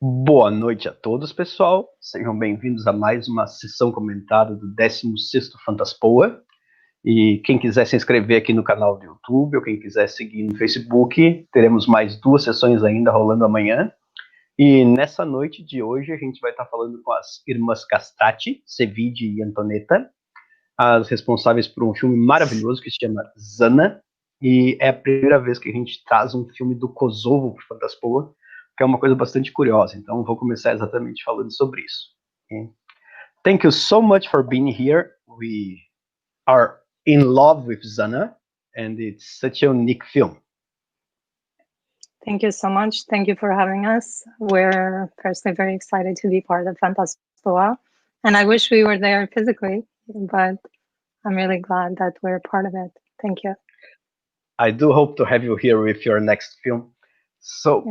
Boa noite a todos, pessoal. Sejam bem-vindos a mais uma sessão comentada do 16º Fantaspoa. E quem quiser se inscrever aqui no canal do YouTube ou quem quiser seguir no Facebook, teremos mais 2 sessões ainda rolando amanhã. E nessa noite de hoje a gente vai estar falando com as irmãs Kastrati, Sevdije e Antoneta, as responsáveis por um filme maravilhoso que se chama Zana. E é a primeira vez que a gente traz um filme do Kosovo para o Fantaspoa, que é uma coisa bastante curiosa. Então, vou começar exatamente falando sobre isso. Okay? Thank you so much for being here. We are in love with Zana, and it's such a unique film. Thank you so much. Thank you for having us. We're personally very excited to be part of Fantaspoa, and I wish we were there physically, but I'm really glad that we're part of it. Thank you. I do hope to have you here with your next film. So,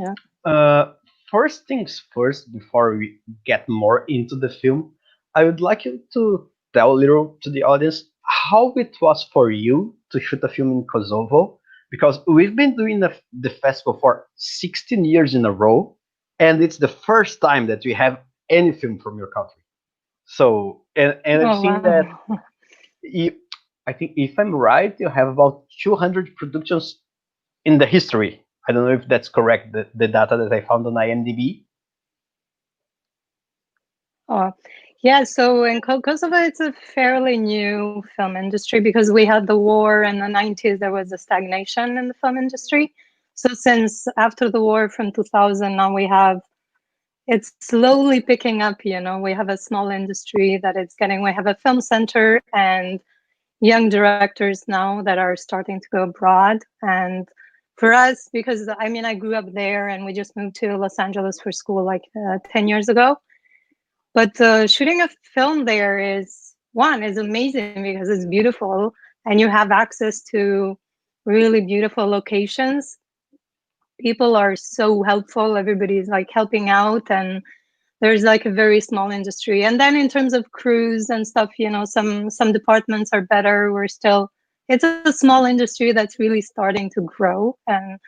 first things first, before we get more into the film, I would like you to tell a little to the audience how it was for you to shoot a film in Kosovo, because we've been doing the festival for 16 years in a row, and it's the first time that we have any film from your country. So, and I've seen that I think, if I'm right, you have about 200 productions in the history. I don't know if that's correct, the data that I found on IMDb. Oh, yeah. So in Kosovo, it's a fairly new film industry because we had the war in the 90s. There was a stagnation in the film industry. So since after the war from 2000, now it's slowly picking up, you know. We have a small industry that it's getting. We have a film center and young directors now that are starting to go abroad. And for us, because I mean, I grew up there and we just moved to Los Angeles for school like 10 years ago. But shooting a film there is amazing because it's beautiful and you have access to really beautiful locations. People are so helpful. Everybody's like helping out, and there's like a very small industry. And then in terms of crews and stuff, you know, some departments are better. It's a small industry that's really starting to grow. And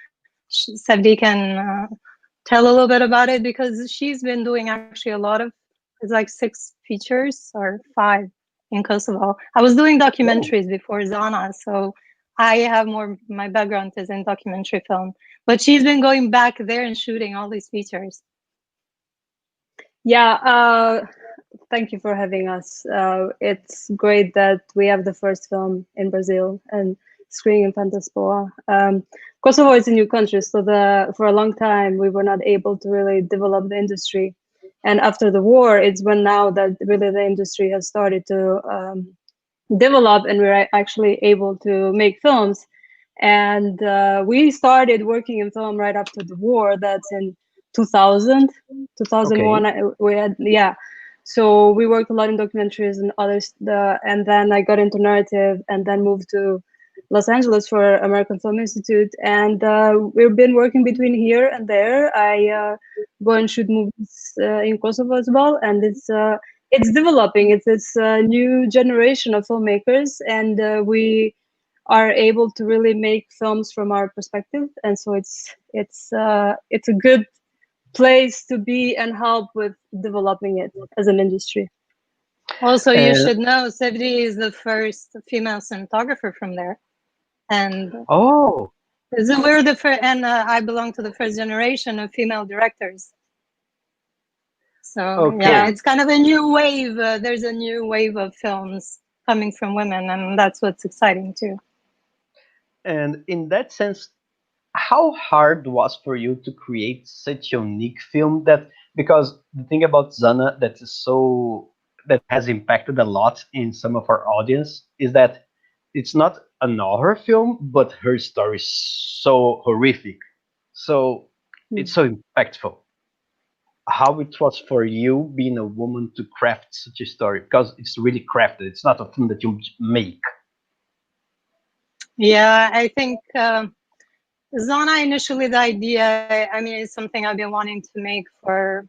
Sevdije can tell a little bit about it because she's been doing actually a lot of, it's like 6 features or 5 in Kosovo. I was doing documentaries before Zana, so I have my background is in documentary film, but she's been going back there and shooting all these features. Yeah, thank you for having us. It's great that we have the first film in Brazil and screening in Fantaspoa. Kosovo is a new country, so for a long time we were not able to really develop the industry. And after the war, it's when now that really the industry has started to develop, and we're actually able to make films. And we started working in film right after the war. That's in 2001. Okay. We had, so we worked a lot in documentaries and others, and then I got into narrative and then moved to Los Angeles for American Film Institute, and we've been working between here and there. I go and shoot movies in Kosovo as well, and it's developing. It's this new generation of filmmakers, and we are able to really make films from our perspective, and so it's a good place to be and help with developing it as an industry. Also, you should know Sevdije is the first female cinematographer from there, and we're the first, and I belong to the first generation of female directors. So yeah, it's kind of a new wave. There's a new wave of films coming from women, and that's what's exciting too. And in that sense, how hard was for you to create such a unique film? Because the thing about Zana that has impacted a lot in some of our audience is that it's not an horror film, but her story is so horrific, so it's so impactful. How it was for you being a woman to craft such a story, because it's really crafted. It's not a film that you make. Yeah, I think Zana, initially the idea, I mean, it's something I've been wanting to make for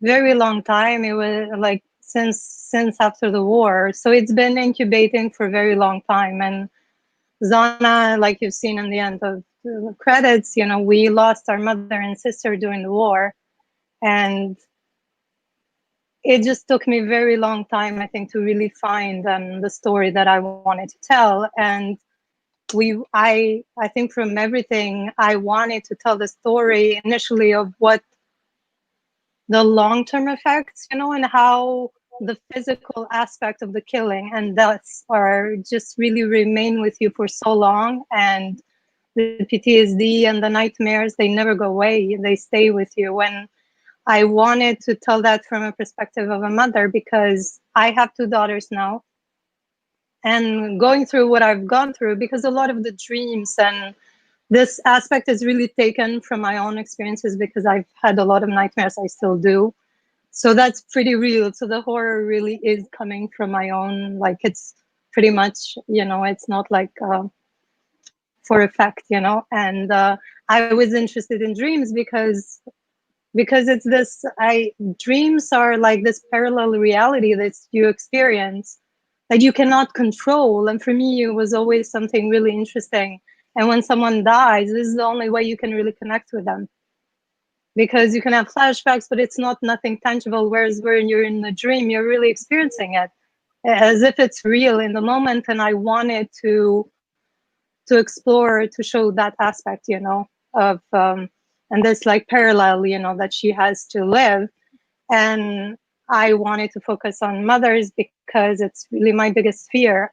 a very long time. It was like since after the war. So it's been incubating for a very long time. And Zana, like you've seen in the end of the credits, you know, we lost our mother and sister during the war. And it just took me a very long time, I think, to really find the story that I wanted to tell. And I think from everything, I wanted to tell the story initially of what the long-term effects, you know, and how the physical aspect of the killing and deaths are just really remain with you for so long. And the PTSD and the nightmares, they never go away. They stay with you. And I wanted to tell that from a perspective of a mother, because I have 2 daughters now. And going through what I've gone through, because a lot of the dreams and this aspect is really taken from my own experiences, because I've had a lot of nightmares, I still do. So that's pretty real. So the horror really is coming from my own, like, it's pretty much, you know, it's not like for effect, you know. And I was interested in dreams because it's this, dreams are like this parallel reality that you experience that you cannot control. And for me, it was always something really interesting. And when someone dies, this is the only way you can really connect with them, because you can have flashbacks, but it's not nothing tangible. Whereas when you're in the dream, you're really experiencing it as if it's real in the moment. And I wanted to explore, to show that aspect, you know, of and this like parallel, you know, that she has to live. And I wanted to focus on mothers because it's really my biggest fear.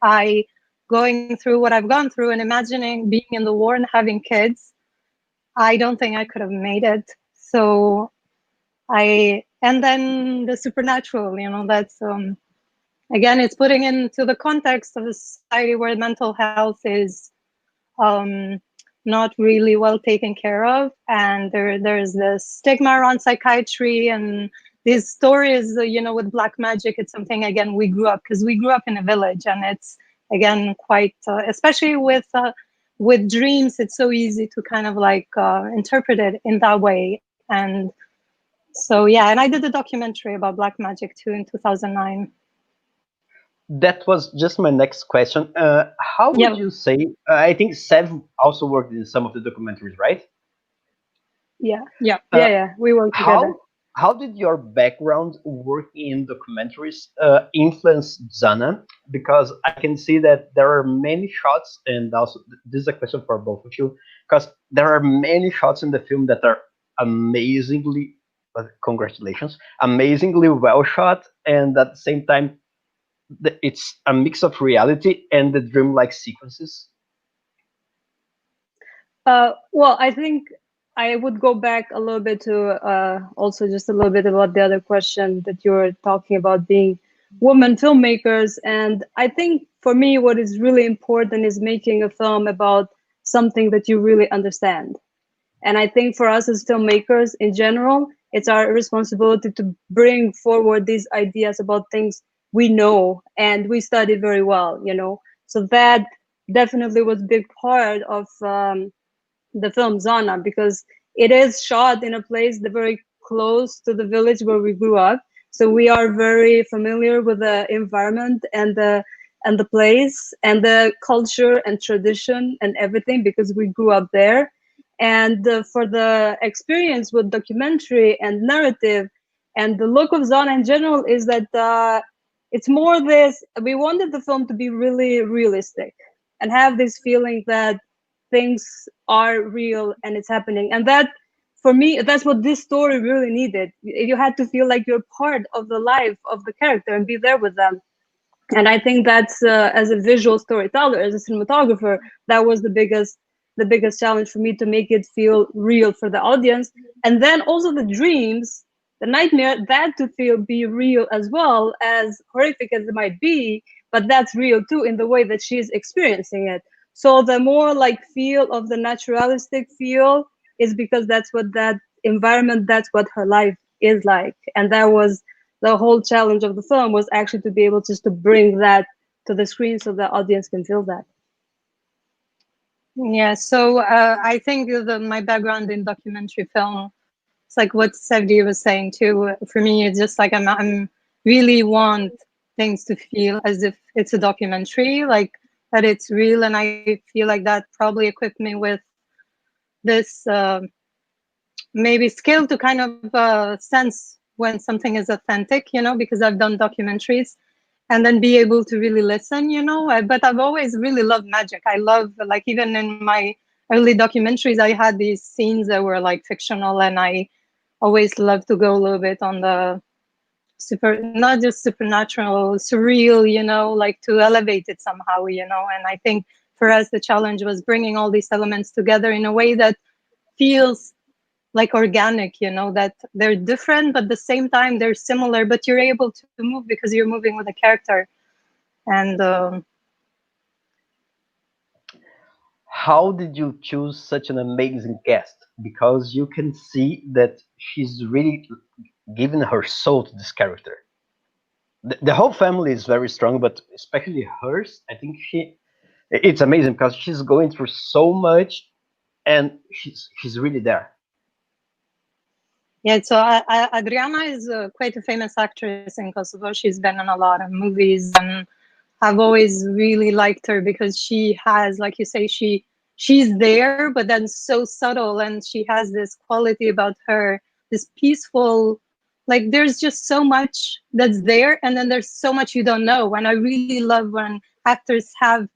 Going through what I've gone through and imagining being in the war and having kids, I don't think I could have made it. So and then the supernatural, you know, that's again, it's putting into the context of a society where mental health is not really well taken care of, and there's this stigma around psychiatry. And these stories, you know, with black magic, it's something, again, we grew up in a village, and it's, again, quite especially with dreams, it's so easy to kind of like interpret it in that way. And so, yeah, and I did a documentary about black magic too in 2009. That was just my next question. How would you say? I think Sev also worked in some of the documentaries, right? Yeah. We worked together. How did your background working in documentaries influence Zana? Because I can see that there are many shots, and also this is a question for both of you, because there are many shots in the film that are amazingly, congratulations, amazingly well shot, and at the same time, it's a mix of reality and the dreamlike sequences. Well, I think I would go back a little bit to also just a little bit about the other question that you were talking about, being women filmmakers. And I think for me, what is really important is making a film about something that you really understand. And I think for us as filmmakers in general, it's our responsibility to bring forward these ideas about things we know and we study very well, you know. So that definitely was a big part of the film Zana, because it is shot in a place very close to the village where we grew up. So we are very familiar with the environment and the place and the culture and tradition and everything, because we grew up there. And for the experience with documentary and narrative and the look of Zana in general is that it's more this, we wanted the film to be really realistic and have this feeling that things are real and it's happening. And that, for me, that's what this story really needed. You had to feel like you're part of the life of the character and be there with them. And I think that's as a visual storyteller, as a cinematographer, that was the biggest challenge for me, to make it feel real for the audience. And then also the dreams, the nightmare, that to be real as well, as horrific as it might be, but that's real too in the way that she's experiencing it. So the more like feel of the naturalistic feel is because that's what that environment, that's what her life is like. And that was the whole challenge of the film, was actually to be able just to bring that to the screen so the audience can feel that. Yeah, so I think my background in documentary film, it's like what Sevdije was saying too. For me, it's just like I'm really want things to feel as if it's a documentary, like that it's real. And I feel like that probably equipped me with this maybe skill to kind of sense when something is authentic, you know, because I've done documentaries, and then be able to really listen, you know. But I've always really loved magic. I love, like, even in my early documentaries, I had these scenes that were like fictional, and I always love to go a little bit on the super, not just supernatural, surreal, you know, like to elevate it somehow, you know. And I think for us, the challenge was bringing all these elements together in a way that feels like organic, you know, that they're different, but at the same time they're similar, but you're able to move because you're moving with a character. And how did you choose such an amazing cast? Because you can see that she's really given her soul to this character. The whole family is very strong, but especially hers, I think it's amazing because she's going through so much, and she's really there. yeah, so Adriana is quite a famous actress in Kosovo. She's been in a lot of movies, and I've always really liked her because she has, like you say, she's there, but then so subtle, and she has this quality about her, this peaceful, like there's just so much that's there, and then there's so much you don't know. And I really love when actors have,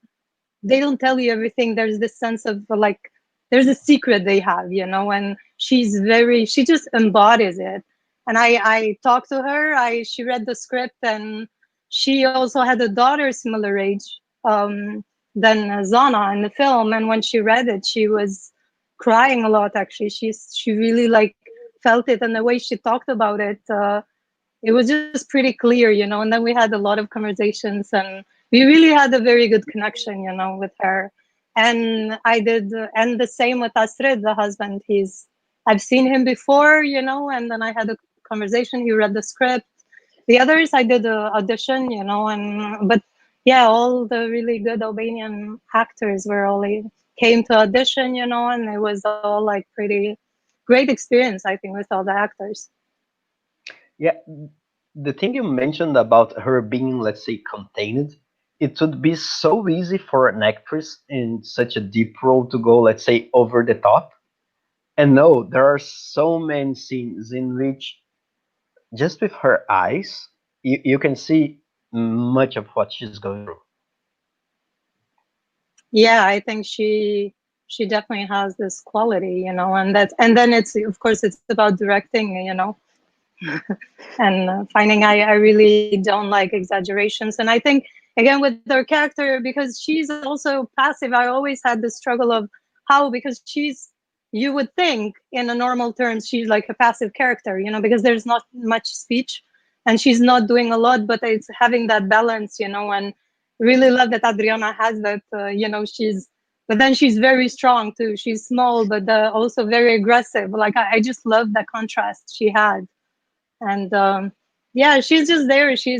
they don't tell you everything. There's this sense of like, there's a secret they have, you know, and she just embodies it. And I talked to her, she read the script, and she also had a daughter similar age than Zana in the film. And when she read it, she was crying a lot, actually. She really like felt it, and the way she talked about it was just pretty clear, you know. And then we had a lot of conversations, and we really had a very good connection, you know, with her. And I did, and the same with Astrid, the husband. I've seen him before, you know, and then I had a conversation. He read the script. The others, I did a audition, you know, and but yeah, all the really good Albanian actors were only came to audition, you know, and it was all like pretty great experience, I think, with all the actors. Yeah, the thing you mentioned about her being, let's say, contained, it would be so easy for an actress in such a deep role to go, let's say, over the top. And no, there are so many scenes in which just with her eyes, you can see much of what she's going through. Yeah, I think she definitely has this quality, you know. And then it's, of course, it's about directing, you know. And finding, I really don't like exaggerations. And I think, again, with her character, because she's also passive, I always had the struggle of how, because you would think in a normal terms she's like a passive character, you know, because there's not much speech and she's not doing a lot, but it's having that balance, you know. And really love that Adriana has that, you know, but then she's very strong too. She's small, but also very aggressive. Like, I just love that contrast she had. And yeah, she's just there. She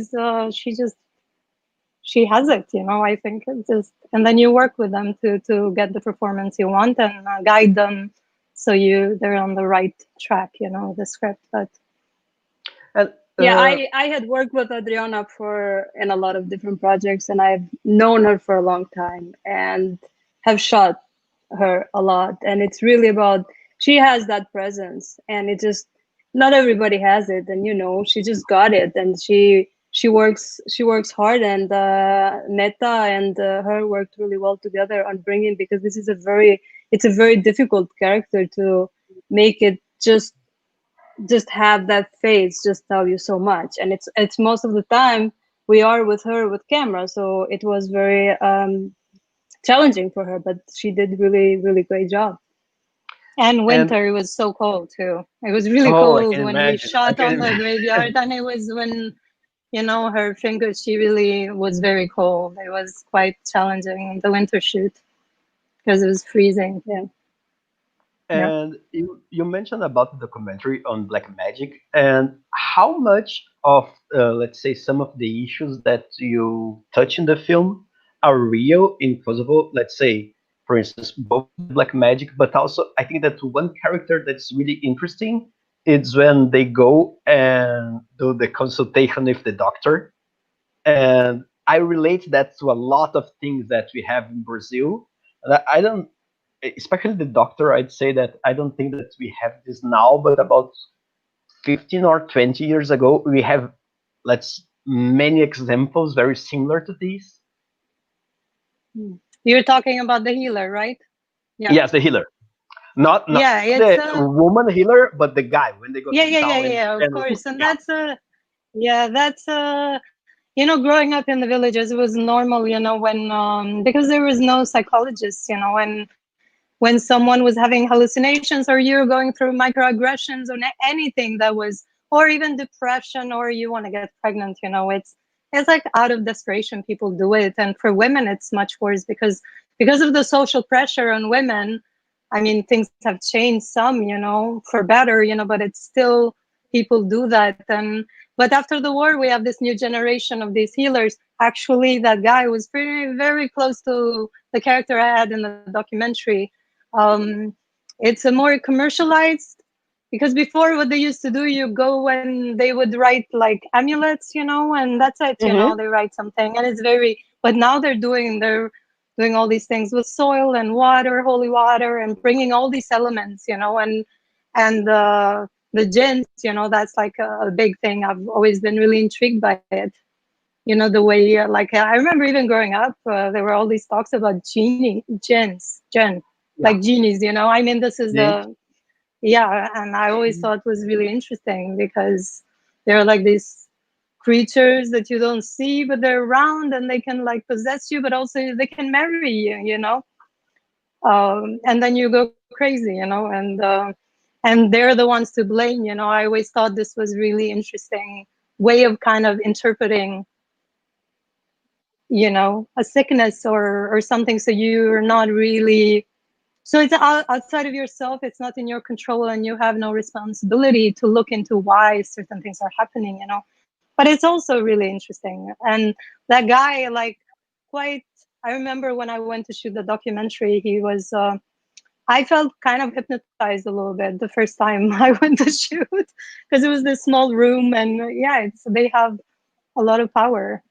has it, you know. I think it's just, and then you work with them to get the performance you want, and guide them so they're on the right track, you know, the script. But And yeah, I had worked with Adriana in a lot of different projects, and I've known her for a long time and have shot her a lot. And it's really about, she has that presence, and it just, not everybody has it. And you know, she just got it, and she works hard. And Neta and her worked really well together on bringing, because this is it's a very difficult character to make it just have that face just tell you so much. And it's most of the time we are with her with camera, so it was very challenging for her, but she did really great job. and winter, it was so cold too. It was really I cold can when we imagine. shot on the graveyard, and it was when, you know, her fingers, she really was very cold. It was quite challenging, the winter shoot, because it was freezing. Yeah. And you mentioned about the documentary on black magic, and how much of, let's say, some of the issues that you touch in the film are real in Kosovo. Let's say, for instance, both black magic, but also I think that one character that's really interesting is when they go and do the consultation with the doctor. And I relate that to a lot of things that we have in Brazil. And I don't especially the doctor, I'd say that I don't think that we have this now, but about 15 or 20 years ago, we have many examples very similar to these. You're talking about the healer, right? Yeah. Yes, the healer. Not yeah, the woman healer, but the guy when they go to town. Of course. And that's you know, growing up in the villages, it was normal, you know, when because there was no psychologists, you know, when someone was having hallucinations or you're going through microaggressions or anything that was, or even depression, or you want to get pregnant, you know, it's like out of desperation people do it. And for women it's much worse because of the social pressure on women. I mean, things have changed some, you know, for better, you know, but it's still, people do that. But after the war, we have this new generation of these healers. Actually, that guy was very close to the character I had in the documentary. It's a more commercialized, because before what they used to do, you go when they would write like amulets, you know, and that's it, you know, they write something, and it's very, but now they're doing all these things with soil and water, holy water, and bringing all these elements, you know, and the jinns, you know, that's like a big thing. I've always been really intrigued by it. You know, the way, like, I remember even growing up, there were all these talks about jinns, like genies, you know. I mean, this is and I always thought it was really interesting because they're like these creatures that you don't see, but they're around and they can like possess you, but also they can marry you, you know. And then you go crazy, you know, and they're the ones to blame, you know. I always thought this was really interesting way of kind of interpreting, you know, a sickness or something. So you're not really, so it's outside of yourself, it's not in your control, and you have no responsibility to look into why certain things are happening, you know. But it's also really interesting. And that guy, like, I remember when I went to shoot the documentary, he was, I felt kind of hypnotized a little bit the first time I went to shoot, because it was this small room, and they have a lot of power.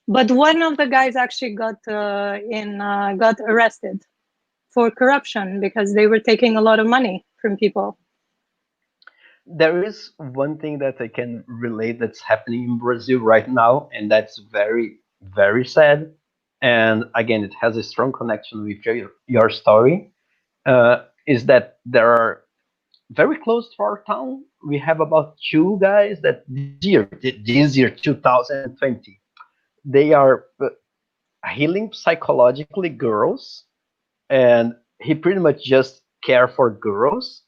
But one of the guys actually got arrested for corruption because they were taking a lot of money from people. There is one thing that I can relate that's happening in Brazil right now, and that's very, very sad. And again, it has a strong connection with your story. Is that there are very close to our town, we have about two guys that this year 2020, they are healing psychologically girls, and he pretty much just care for girls,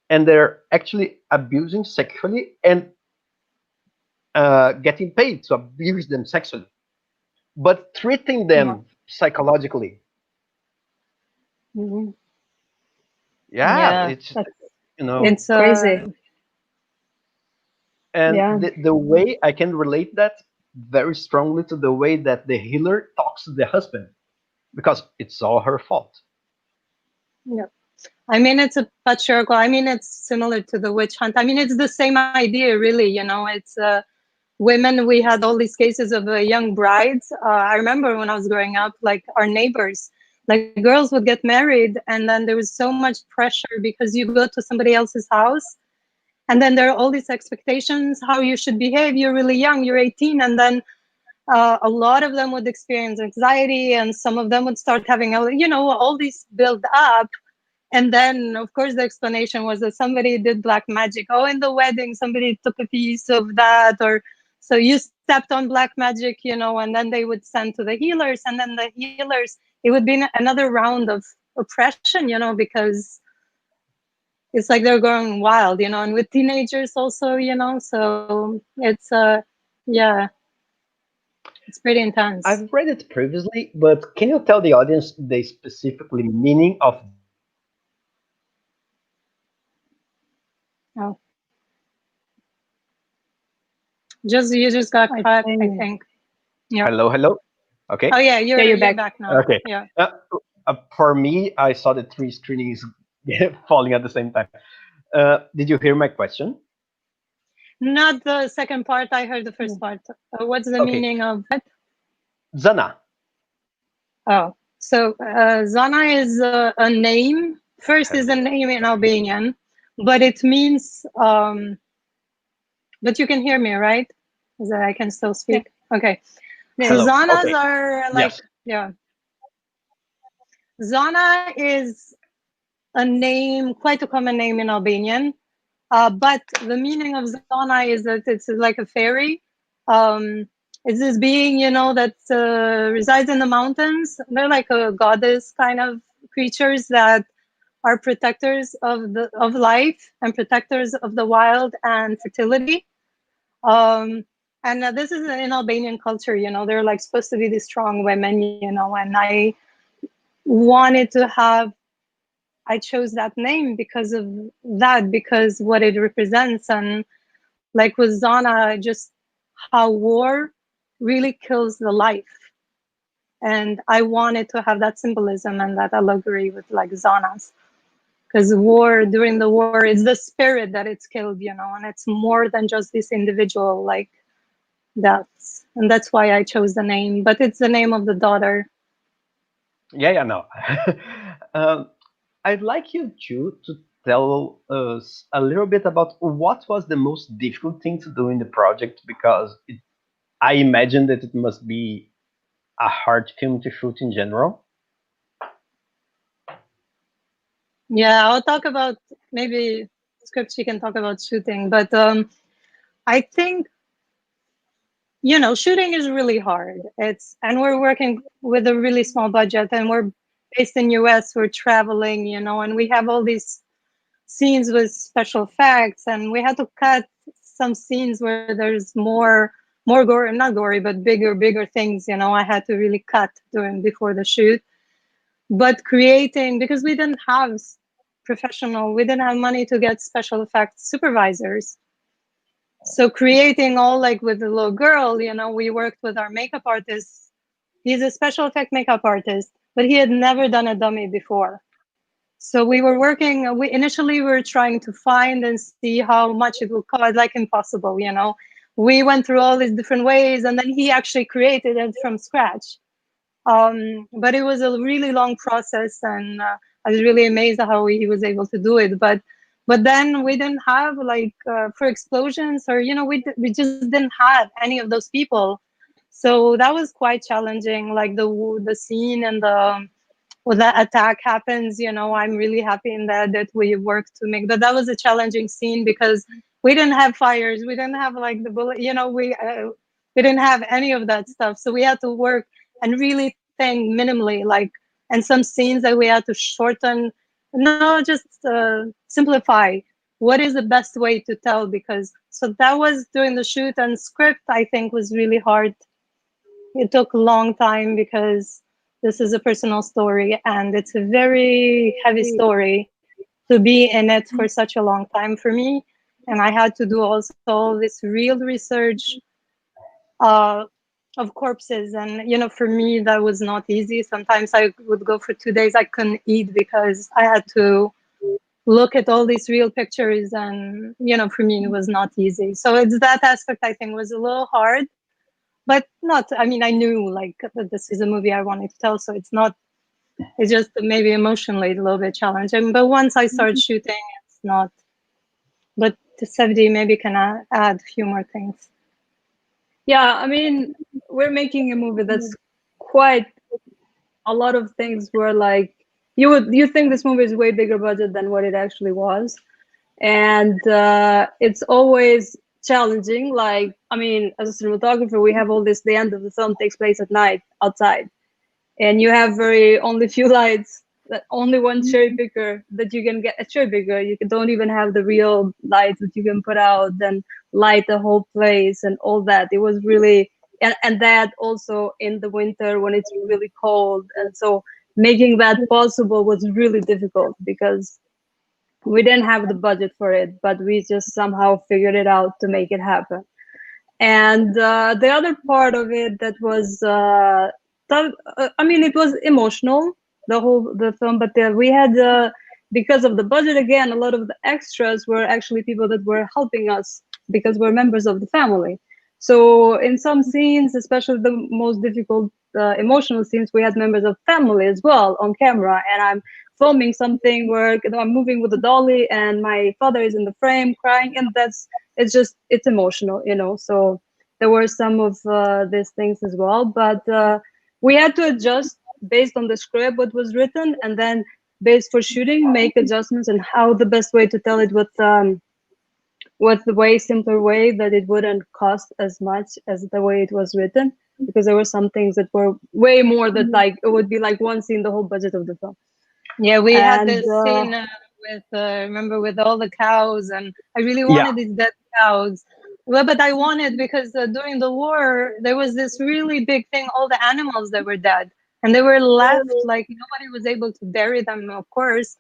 and they're actually abusing sexually and getting paid to abuse them sexually, but treating them psychologically. It's, you know, it's crazy. And the way I can relate that very strongly to the way that the healer talks to the husband, because it's all her fault. Yeah. I mean, it's a patriarchal, I mean, it's similar to the witch hunt. I mean, it's the same idea, really, you know. It's women, we had all these cases of young brides. I remember when I was growing up, like our neighbors, like girls would get married, and then there was so much pressure because you go to somebody else's house, and then there are all these expectations, how you should behave. You're really young, you're 18, and then a lot of them would experience anxiety, and some of them would start having, you know, all these build up. And then, of course, the explanation was that somebody did black magic. Oh, in the wedding, somebody took a piece of that, or so you stepped on black magic, you know, and then they would send to the healers, and then the healers, it would be another round of oppression, you know, because it's like they're going wild, you know, and with teenagers also, you know, so it's, it's pretty intense. I've read it previously, but can you tell the audience the specifically meaning of? Oh. You just got cut, I think. Yeah. Hello. Okay. Oh yeah, you're back now. Okay. Yeah. For me, I saw the three screenings falling at the same time. Did you hear my question? Not the second part. I heard the first part. What's the meaning of it? Zana. Oh, So Zana is a name. First is a name in Albanian, but it means, but you can hear me, right? Is that I can still speak? Yeah. Okay. Yeah. So Zanas are like, yes. Yeah. Zana is a name, quite a common name in Albanian, but the meaning of Zana is that it's like a fairy. It's this being, you know, that resides in the mountains. They're like a goddess kind of creatures that are protectors of life and protectors of the wild and fertility. And this is in Albanian culture, you know, they're like supposed to be these strong women, you know, and I wanted to have, I chose that name because of that, because what it represents, and like with Zana, just how war really kills the life. And I wanted to have that symbolism and that allegory with like Zanas. Because war, during the war, is the spirit that it's killed, you know, and it's more than just this individual like deaths. And that's why I chose the name, but it's the name of the daughter. Yeah, no. I'd like you two to tell us a little bit about what was the most difficult thing to do in the project, because I imagine that it must be a hard film to shoot in general. Yeah, I'll talk about maybe script, she can talk about shooting, but I think, you know, shooting is really hard. And we're working with a really small budget, and we're based in US, we're traveling, you know, and we have all these scenes with special effects, and we had to cut some scenes where there's more gore, not gory, but bigger things, you know, I had to really cut before the shoot. But creating, because we didn't have we didn't have money to get special effects supervisors. So creating all like with the little girl, you know, we worked with our makeup artist. He's a special effect makeup artist, but he had never done a dummy before. So we were working, initially we were trying to find and see how much it would cost, like impossible, you know. We went through all these different ways, and then he actually created it from scratch. But it was a really long process, and I was really amazed at how he was able to do it. But then we didn't have like for explosions, or you know, we just didn't have any of those people. So that was quite challenging. Like the scene and the when that attack happens, you know, I'm really happy in that we worked to make that was a challenging scene, because we didn't have fires, we didn't have like the bullet, you know, we didn't have any of that stuff. So we had to work and really think minimally, like, and some scenes that we had to shorten, no, just simplify. What is the best way to tell? Because so that was during the shoot, and script I think was really hard. It took a long time because this is a personal story, and it's a very heavy story to be in it for such a long time for me. And I had to do also all this real research of corpses. And, you know, for me, that was not easy. Sometimes I would go for 2 days, I couldn't eat because I had to look at all these real pictures. And, you know, for me, it was not easy. So it's that aspect I think was a little hard. But not, I mean, I knew like that this is a movie I wanted to tell, so it's just maybe emotionally a little bit challenging. But once I started shooting, it's not. But Sevdije maybe can add a few more things. Yeah, I mean, we're making a movie that's quite a lot of things were like, you think this movie is way bigger budget than what it actually was. And it's always challenging. Like, I mean, as a cinematographer, we have all this, the end of the film takes place at night outside, and you have only few lights, that only one cherry picker that you can get, a cherry picker. You don't even have the real lights that you can put out, then light the whole place and all that. It was really, and that also in the winter when it's really cold. And so making that possible was really difficult because we didn't have the budget for it, but we just somehow figured it out to make it happen. And the other part of it that was, I mean, it was emotional, the film, but we had, because of the budget, again, a lot of the extras were actually people that were helping us because we're members of the family. So in some scenes, especially the most difficult emotional scenes, we had members of family as well on camera, and I'm filming something where I'm moving with the dolly and my father is in the frame crying, and it's emotional, so there were some of these things as well, but we had to adjust based on the script what was written, and then based for shooting make adjustments and how the best way to tell it with the way simpler way that it wouldn't cost as much as the way it was written, because there were some things that were way more that like it would be like one scene the whole budget of the film. Yeah, we had this scene with remember, with all the cows, and I really wanted these dead cows. Well, but I wanted, because during the war there was this really big thing, all the animals that were dead and they were left, like nobody was able to bury them, of course.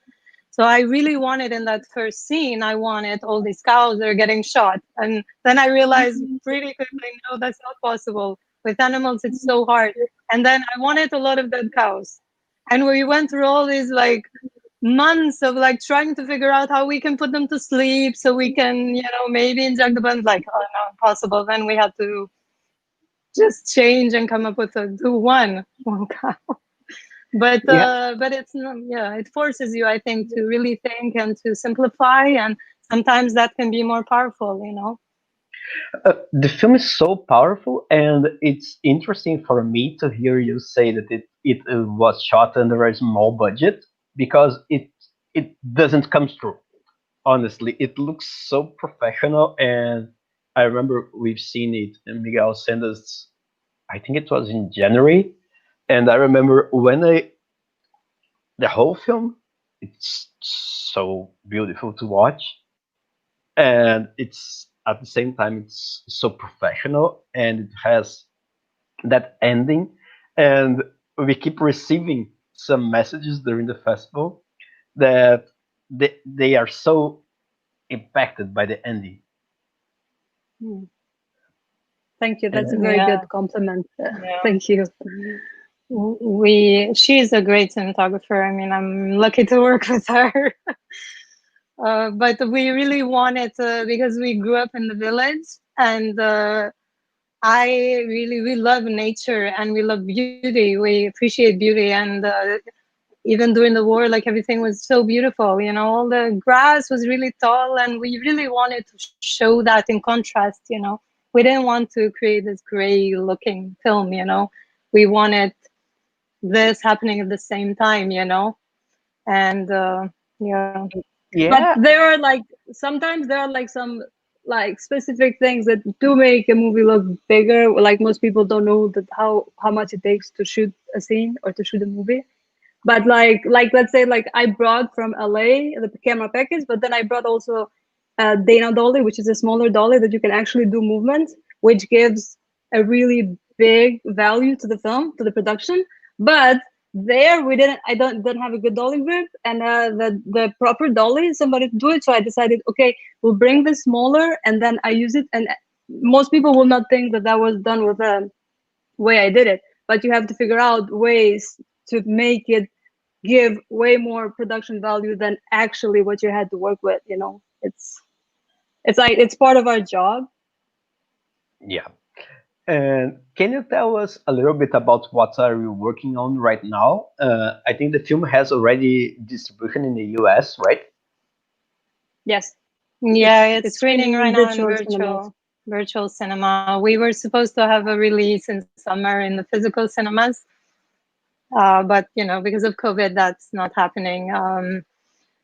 So I really wanted, in that first scene, I wanted all these cows that are getting shot. And then I realized pretty quickly, no, that's not possible. With animals, it's so hard. And then I wanted a lot of dead cows. And we went through all these like months of like trying to figure out how we can put them to sleep so we can, maybe inject the blood. Like, oh no, impossible. Then we had to just change and come up with do one cow. But it's not, it forces you, I think, to really think and to simplify, and sometimes that can be more powerful. The film is so powerful, and it's interesting for me to hear you say that it was shot under a small budget, because it doesn't come through. Honestly, it looks so professional, and I remember we've seen it, and Miguel sent us, I think it was in January, and I remember the whole film, it's so beautiful to watch, and it's at the same time it's so professional, and it has that ending, and we keep receiving some messages during the festival that they are so impacted by the ending. Thank you, that's a very good compliment. Thank you. She's a great cinematographer. I mean, I'm lucky to work with her. But we really wanted to, because we grew up in the village, and we love nature and we love beauty. We appreciate beauty, and even during the war, like everything was so beautiful. All the grass was really tall, and we really wanted to show that in contrast. We didn't want to create this gray-looking film. We wanted this happening at the same time. And Yeah. But there are like sometimes there are like some like specific things that do make a movie look bigger. Like most people don't know that how much it takes to shoot a scene or to shoot a movie. But like let's say like I brought from LA the camera package, but then I brought also a Dana dolly, which is a smaller dolly that you can actually do movements, which gives a really big value to the film, to the production. But there we didn't I don't have a good dolly grip, and the proper dolly somebody to do it, so I decided, okay, we'll bring this smaller, and then I use it. And most people will not think that was done with the way I did it, but you have to figure out ways to make it give way more production value than actually what you had to work with. It's like it's part of our job. Yeah. And can you tell us a little bit about what are you working on right now? I think the film has already distribution in the US, right? Yes. Yeah, it's screening right now in virtual cinema. We were supposed to have a release in summer in the physical cinemas, but because of COVID, that's not happening.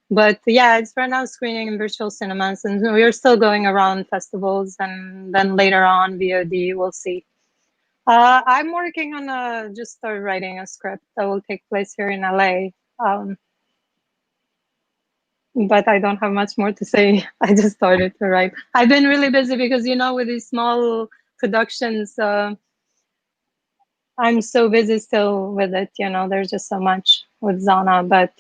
But yeah, it's right now screening in virtual cinemas, and we're still going around festivals, and then later on VOD, we'll see. I'm working on just started writing a script that will take place here in LA. But I don't have much more to say. I just started to write. I've been really busy because, with these small productions, I'm so busy still with it. There's just so much with Zana. But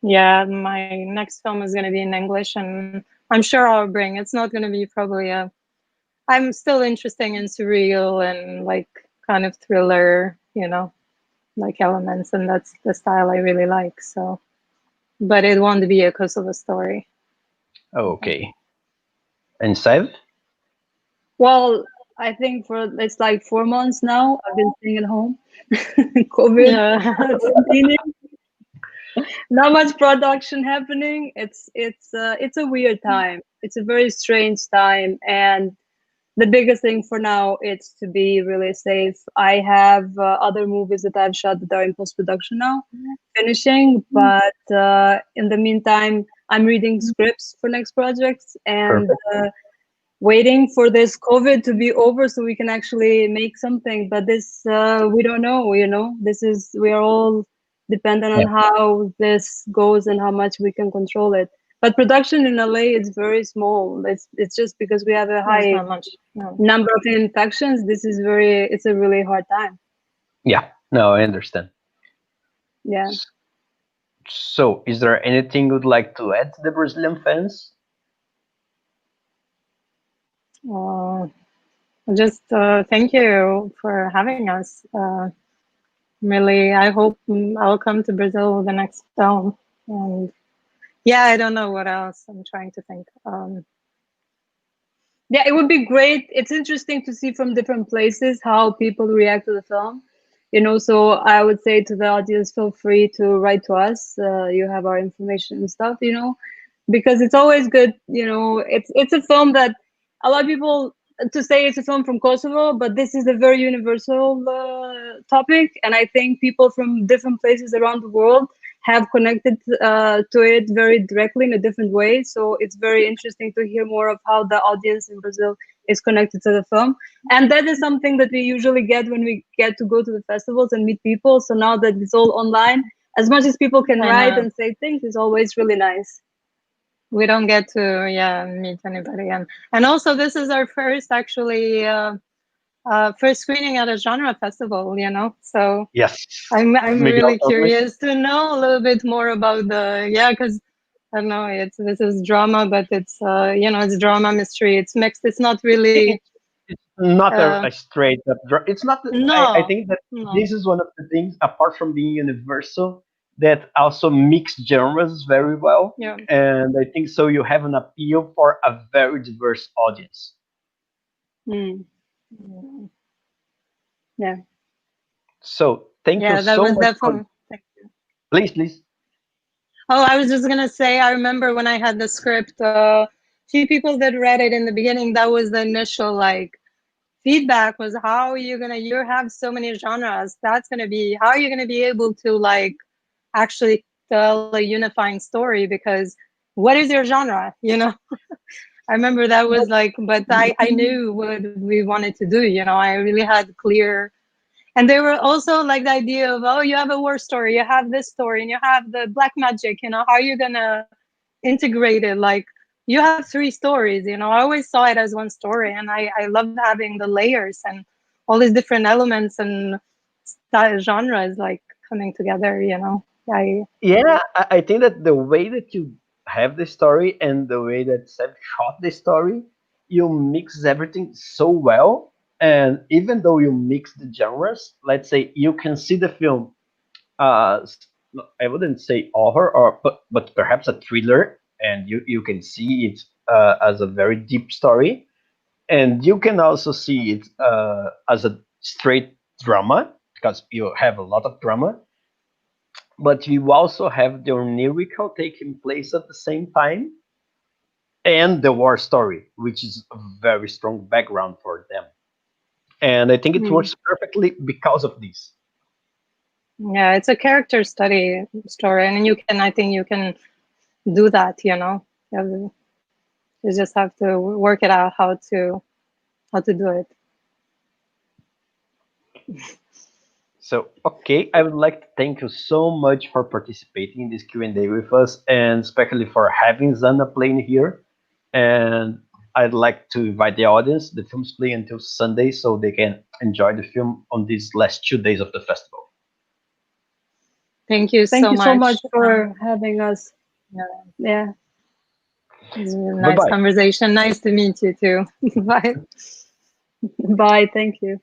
yeah, my next film is going to be in English, and I'm sure I'll bring. It's not going to be probably I'm still interested in surreal and like kind of thriller, like elements, and that's the style I really like. So, but it won't be a Kosovo story. Okay. And Sev? Well, I think it's like 4 months now. I've been staying at home. COVID, Yeah. quarantining, not much production happening. It's a weird time. It's a very strange time, and the biggest thing for now is to be really safe. I have other movies that I've shot that are in post-production now, finishing, but in the meantime, I'm reading scripts for next projects and waiting for this COVID to be over so we can actually make something. But this, we don't know, we are all dependent on how this goes and how much we can control it. But production in LA is very small. It's just because we have a high number of infections. It's a really hard time. Yeah, no, I understand. Yeah. So, is there anything you'd like to add to the Brazilian fans? Just thank you for having us. Really, I hope I'll come to Brazil with the next film. And yeah, I don't know what else. I'm trying to think. Yeah, it would be great. It's interesting to see from different places how people react to the film. So I would say to the audience, feel free to write to us. You have our information and stuff, because it's always good. It's a film that a lot of people to say it's a film from Kosovo, but this is a very universal topic. And I think people from different places around the world have connected to it very directly in a different way. So it's very interesting to hear more of how the audience in Brazil is connected to the film. And that is something that we usually get when we get to go to the festivals and meet people. So now that it's all online, as much as people can write and say things, it's always really nice. We don't get to meet anybody. And also this is our first actually first screening at a genre festival, so yes, I'm really curious to know a little bit more about because I don't know, this is drama, but it's it's drama mystery, it's mixed, it's not really it's not a straight up it's not no, I think that this is one of the things, apart from being universal, that also mix genres very well. And I think so you have an appeal for a very diverse audience. Yeah. So thank you so much. Definitely. Thank you. Please. Oh, I was just gonna say, I remember when I had the script, few people that read it in the beginning, that was the initial feedback was, how are you have so many genres, that's gonna be, how are you gonna be able to actually tell a unifying story, because what is your genre, I remember that was but I knew what we wanted to do, I really had clear. And they were also the idea of, oh, you have a war story, you have this story, and you have the black magic, how are you gonna integrate it? You have 3 stories, I always saw it as one story, and I loved having the layers and all these different elements and genres coming together, I think that the way that you have the story and the way that Sev shot the story, you mix everything so well. And even though you mix the genres, let's say you can see the film as, I wouldn't say horror, but perhaps a thriller, and you can see it as a very deep story, and you can also see it as a straight drama, because you have a lot of drama, but you also have the onirical taking place at the same time, and the war story, which is a very strong background for them. And I think it works perfectly because of this. Yeah, it's a character study story, and I think you can do that, you just have to work it out how to do it. So, okay, I would like to thank you so much for participating in this Q&A with us, and especially for having Zana playing here. And I'd like to invite the audience. The film's playing until Sunday, so they can enjoy the film on these last 2 days of the festival. Thank you so much for having us. Yeah. It was a nice conversation. Nice to meet you too. Bye. Bye. Thank you.